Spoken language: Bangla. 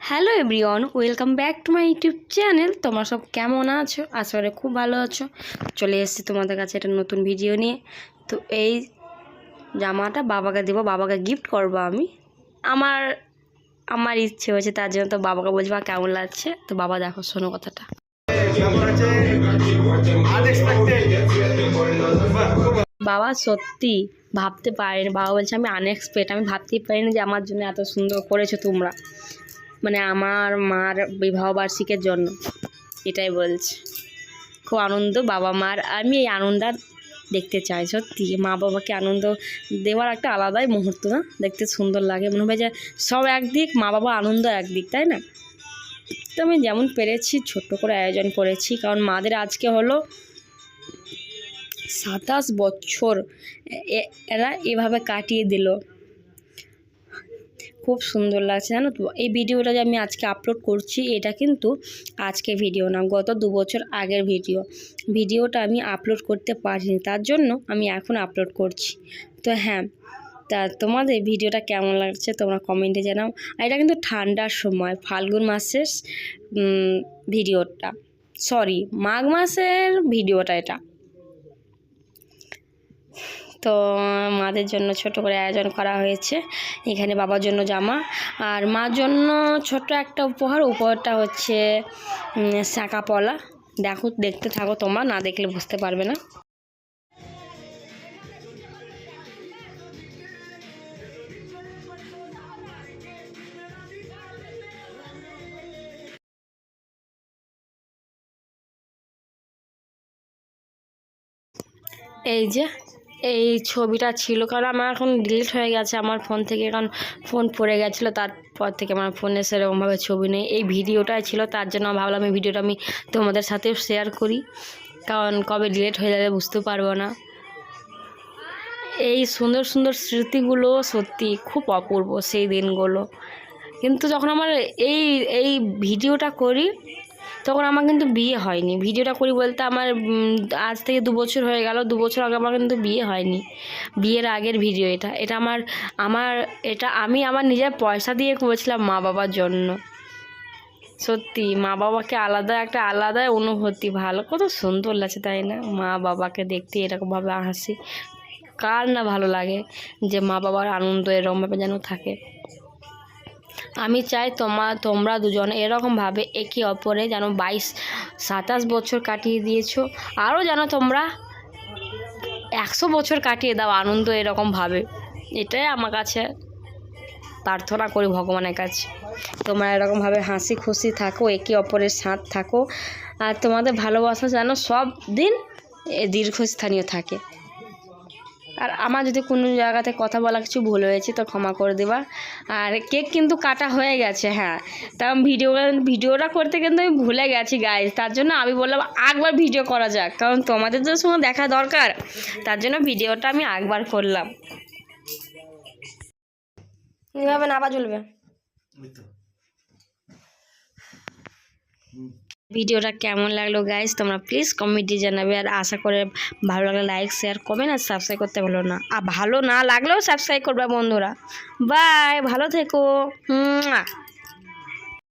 Hello everyone, welcome back to my YouTube channel. তোমরা সব কেমন আছো? আশা করি খুব ভালো আছো। চলে এসেছি তোমাদের কাছে একটা নতুন ভিডিও নিয়ে। তো এই জামাটা বাবাকে দেবো, বাবাকে গিফট করবো আমি। আমার ইচ্ছে হয়েছে, তার জন্য তো বাবাকে বলছি বা কেমন লাগছে। তো বাবা দেখো, শোনো কথাটা। বাবা সত্যি ভাবতে পারিনি, বাবা বলছে আমি আনএক্সপেক্ট, আমি ভাবতেই পারিনি যে আমার জন্য এত সুন্দর করেছো তোমরা, মানে আমার মার বিবাহবার্ষিকীর জন্য। এটাই বলছে, খুব আনন্দ বাবা মার। আমি এই আনন্দ দেখতে চাই। সত্যি মা বাবাকে আনন্দ দেওয়ার একটা আলাদাই মুহূর্ত, না? দেখতে সুন্দর লাগে, মনে হবে যে সব একদিক, মা বাবা আনন্দ একদিক, তাই না? তো আমি যেমন পেরেছি ছোট্ট করে আয়োজন করেছি, কারণ মাদের আজকে হলো 27 বছর এরা এভাবে কাটিয়ে দিল। খুব সুন্দর লাগছে, জানো তো। এই ভিডিওটা যে আমি আজকে আপলোড করছি, এটা কিন্তু আজকে ভিডিও না, গত 2 বছর আগের ভিডিওটা আমি আপলোড করতে পারিনি, তার জন্য আমি এখন আপলোড করছি। তো হ্যাঁ, তা তোমাদের ভিডিওটা কেমন লাগছে তোমরা কমেন্টে জানাও। আর এটা কিন্তু ঠান্ডার সময়, ফাল্গুন মাসের ভিডিওটা, সরি মাঘ মাসের ভিডিওটা এটা। তো মাদের জন্য ছোট করে আয়োজন করা হয়েছে। এখানে বাবার জন্য জামা, আর মার জন্য ছোট একটা উপহারটা হচ্ছে শাঁকা পলা। দেখতে থাকো, তোমরা না দেখলে বুঝতে পারবে না। এই ছবিটা ছিল, কারণ আমার এখন ডিলিট হয়ে গেছে আমার ফোন থেকে, কারণ ফোন পড়ে গেছিলো, তারপর থেকে আমার ফোনে সেরকমভাবে ছবি নেই। এই ভিডিওটাই ছিল, তার জন্য ভাবলাম এই ভিডিওটা আমি তোমাদের সাথেও শেয়ার করি, কারণ কবে ডিলিট হয়ে যাবে বুঝতে পারবো না। এই সুন্দর সুন্দর স্মৃতিগুলো সত্যি খুব অপূর্ব, সেই দিনগুলো। কিন্তু যখন আমার এই ভিডিওটা করি, তখন আমার কিন্তু বিয়ে হয়নি। ভিডিওটা করি বলতে আমার আজ থেকে 2 বছর হয়ে গেল। 2 বছর আগে আমার কিন্তু বিয়ে হয়নি। বিয়ের আগের ভিডিও এটা এটা আমি আমার নিজের পয়সা দিয়ে করেছিলাম মা বাবার জন্য। সত্যি মা বাবাকে আলাদাই অনুভূতি। ভালো, কত সুন্দর লাগছে, তাই না? মা বাবাকে দেখতে এরকমভাবে হাসি, কার না ভালো লাগে যে মা বাবার আনন্দ এরকমভাবে যেন থাকে। আমি চাই তোমরা দুজন এরকমভাবে একে অপরে যেন 27 বছর কাটিয়ে দিয়েছো, আরও যেন তোমরা 100 বছর কাটিয়ে দাও আনন্দ এরকমভাবে। এটাই আমার কাছে প্রার্থনা করি ভগবানের কাছে। তোমরা এরকমভাবে হাসি খুশি থাকো, একে অপরের সাথ থাকো, আর তোমাদের ভালোবাসা যেন সব দিন দীর্ঘস্থানীয় থাকে। আর আমার যদি কোনো জায়গাতে কথা বলা কিছু ভুল হয়েছে তো ক্ষমা করে দেবা। আর কেক কিন্তু কাটা হয়ে গেছে, হ্যাঁ, তা ভিডিওটা করতে কিন্তু আমি ভুলে গেছি গাইজ, তার জন্য আমি বললাম একবার ভিডিও করা যাক, কারণ তোমাদের তো সময় দেখা দরকার, তার জন্য ভিডিওটা আমি একবার করলাম। এইভাবে না, আবার জ্বলবে। ভিডিওটা কেমন লাগলো গাইজ তোমরা প্লিজ কমেন্টে জানাবে। আর আশা করে ভালো লাগলে লাইক শেয়ার কমেন্ট আর সাবস্ক্রাইব করতে ভুলো না। আর ভালো না লাগলেও সাবস্ক্রাইব করবে বন্ধুরা। বাই, ভালো থেকো।